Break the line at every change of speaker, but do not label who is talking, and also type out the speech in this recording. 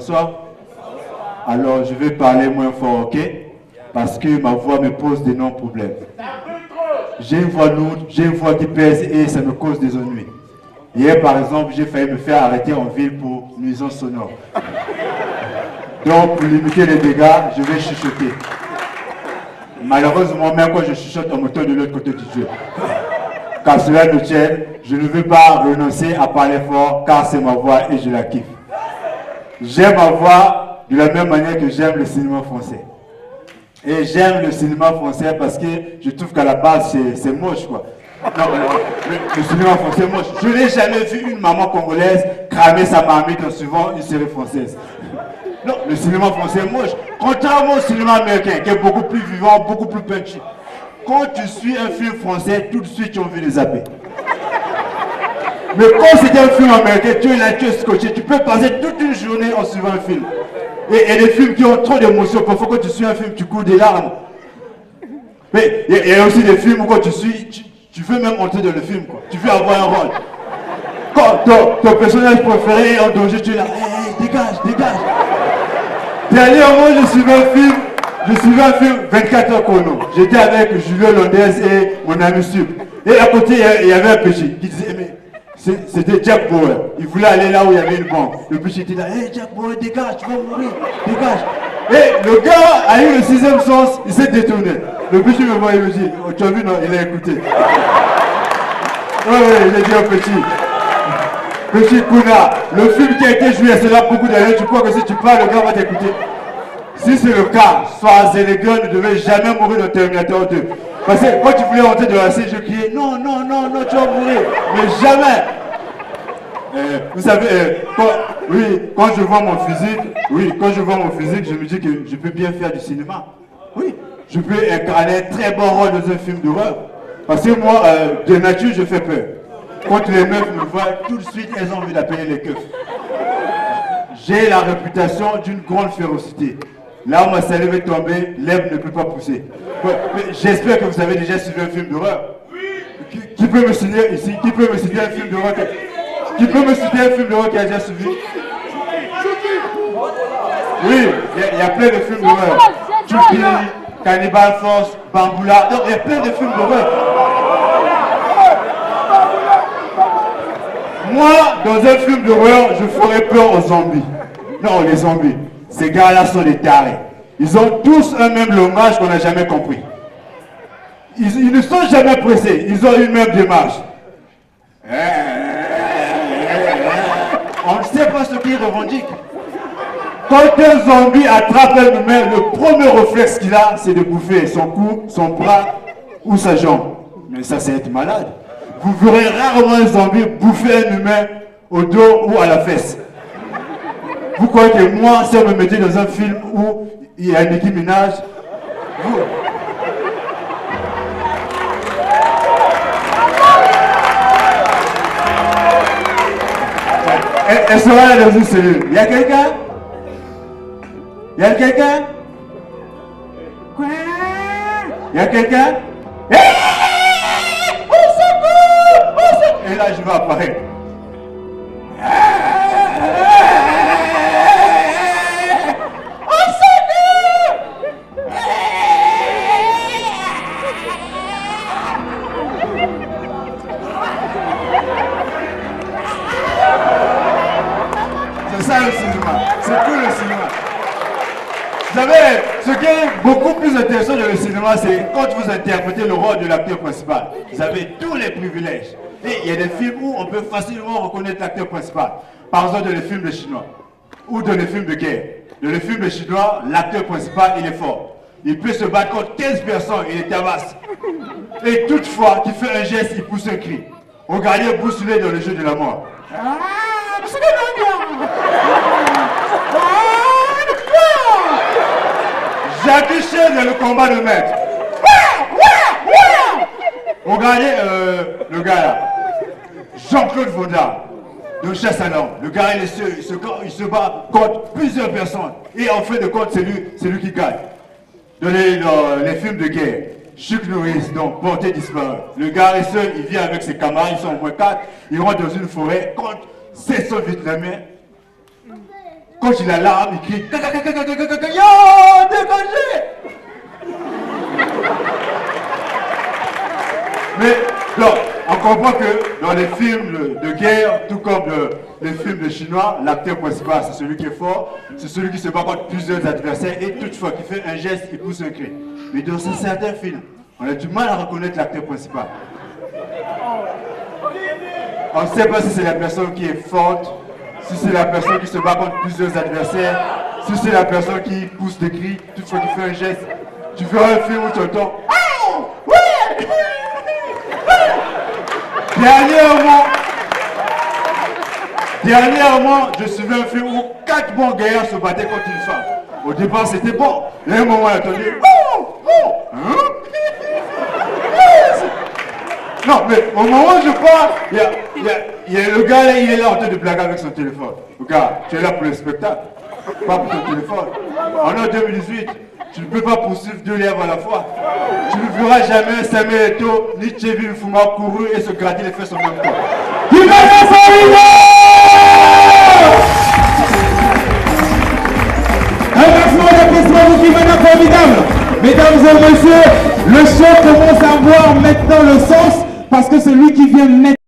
bonsoir. Alors, je vais parler moins fort, ok? Parce que ma voix me pose d'énormes problèmes. J'ai une voix lourde, j'ai une voix qui pèse et ça me cause des ennuis. Hier, par exemple, j'ai failli me faire arrêter en ville pour nuisance sonore. Donc, pour limiter les dégâts, je vais chuchoter. Malheureusement, même quand je chuchote, on me tourne de l'autre côté du jeu. Car cela me tienne, je ne veux pas renoncer à parler fort, car c'est ma voix et je la kiffe. J'aime ma voix de la même manière que j'aime le cinéma français. Et j'aime le cinéma français parce que je trouve qu'à la base, c'est moche, quoi. Non, le cinéma français est moche. Je n'ai jamais vu une maman congolaise cramer sa marmite en suivant une série française. Non, le cinéma français est moche. Contrairement au cinéma américain, qui est beaucoup plus vivant, beaucoup plus punchy. Quand tu suis un film français, tout de suite tu as envie de zapper. Mais quand c'est un film américain, tu es là, tu es scotché, tu peux passer toute une journée en suivant un film. Et des films qui ont trop d'émotions, parfois quand tu suis un film, tu coules des larmes. Mais il y a aussi des films où quand tu suis, tu veux même entrer dans le film, quoi. Tu veux avoir un rôle. Quand ton personnage préféré est en danger, tu es là, hey, dégage, dégage. Dernièrement, je suivais un film 24 heures chrono. J'étais avec Julio Londès et mon ami Sup. Et à côté, il y avait un petit qui disait, mais c'était Jack Bauer. Il voulait aller là où il y avait une banque. Le petit était là, hey Jack Bauer, dégage, tu vas mourir, dégage. Et le gars a eu le sixième sens, il s'est détourné. Le petit me voit, il me dit, oh, tu as vu, non, il a écouté. Ouais, il a dit au petit. Petit Kuna, le film qui a été joué, c'est là beaucoup d'années, tu crois que si tu parles, le gars va t'écouter? Si c'est le cas, Schwarzenegger ne devait jamais mourir dans Terminator 2. Parce que quand tu voulais rentrer dans la scène, je criais non, non, non, non, tu vas mourir. Mais jamais. Vous savez, quand je vois mon physique, je me dis que je peux bien faire du cinéma. Oui, je peux incarner un très bon rôle dans un film d'horreur. Parce que moi, de nature, je fais peur. Quand les meufs me voient, tout de suite, elles ont envie d'appeler les keufs. J'ai la réputation d'une grande férocité. Là où ma salive est tombée, l'herbe ne peut pas pousser. J'espère que vous avez déjà suivi un film d'horreur. Qui peut me citer ici? Qui peut me citer un film d'horreur? Qui peut me citer un film d'horreur qui a déjà suivi? Oui, il y a plein de films d'horreur. Chucky, Cannibal Force, Bamboula. Donc il y a plein de films d'horreur. Moi, dans un film d'horreur, je ferais peur aux zombies. Non, les zombies. Ces gars-là sont des tarés. Ils ont tous un même langage qu'on n'a jamais compris. Ils ne sont jamais pressés. Ils ont une même démarche. On ne sait pas ce qu'ils revendiquent. Quand un zombie attrape un humain, le premier réflexe qu'il a, c'est de bouffer son cou, son bras ou sa jambe. Mais ça, c'est être malade. Vous verrez rarement un zombie bouffer un humain au dos ou à la fesse. Vous croyez que moi, si on me mettait dans un film où il y a Nicki Minaj, elle sera là dans une cellule. Il y a quelqu'un? Il y a quelqu'un? Quoi? Il y a quelqu'un? Et là, je vais apparaître. C'est ça le cinéma. C'est tout le cinéma. Vous savez, ce qui est beaucoup plus intéressant dans le cinéma, c'est quand vous interprétez le rôle de l'acteur principal. Vous avez tous les privilèges. Et il y a des films où on peut facilement reconnaître l'acteur principal. Par exemple, dans les films de Chinois. Ou dans les films de guerre. Dans les films de Chinois, l'acteur principal, il est fort. Il peut se battre contre 15 personnes, il est tabasse. Et toutefois, qu'il fait un geste, il pousse un cri. Regardez Bruce Lee dans le jeu de la mort. Jackie Chan dans le combat de maître. Regardez le gars là. Jean-Claude Van Damme. De chasse à l'homme. Le gars, il se bat contre plusieurs personnes. Et en fin de compte, c'est lui qui gagne. Dans les films de guerre, Chuck Norris, donc porté disparu. Le gars est seul, il vient avec ses camarades, ils sont au moins 4. Il rentre dans une forêt contre 700 Vietnamiens. Quand il a l'arme, il crie « Yo, dégagez !» Mais, donc, on comprend que dans les films de guerre, tout comme les films de Chinois, l'acteur principal, c'est celui qui est fort, c'est celui qui se bat contre plusieurs adversaires et toutefois qui fait un geste, il pousse un cri. Mais dans certains films, on a du mal à reconnaître l'acteur principal. On ne sait pas si c'est la personne qui est forte, si c'est la personne qui se bat contre plusieurs adversaires, si c'est la personne qui pousse des cris, toutefois qui fait un geste. Tu verras un film où tu entends « Oh, oui !» Dernièrement, je suivais un film où 4 bons gaillards se battaient contre une femme. Au départ, c'était bon. Et à un moment, elle a entendu « Oh, oh, hein ?» Non, mais au moment où je parle, il y a le gars là, il est là en train de blaguer avec son téléphone. Regarde, tu es là pour le spectacle, pas pour ton téléphone. En 2018, tu ne peux pas poursuivre 2 lèvres à la fois. Tu ne verras jamais Samuel Eto'o ni Tchéville Fuma courir et se gratter les fesses en même temps.
Un maximum d'applaudissements pour Kimana formidable. Mesdames et messieurs, le show commence à avoir maintenant le sens parce que celui qui vient mettre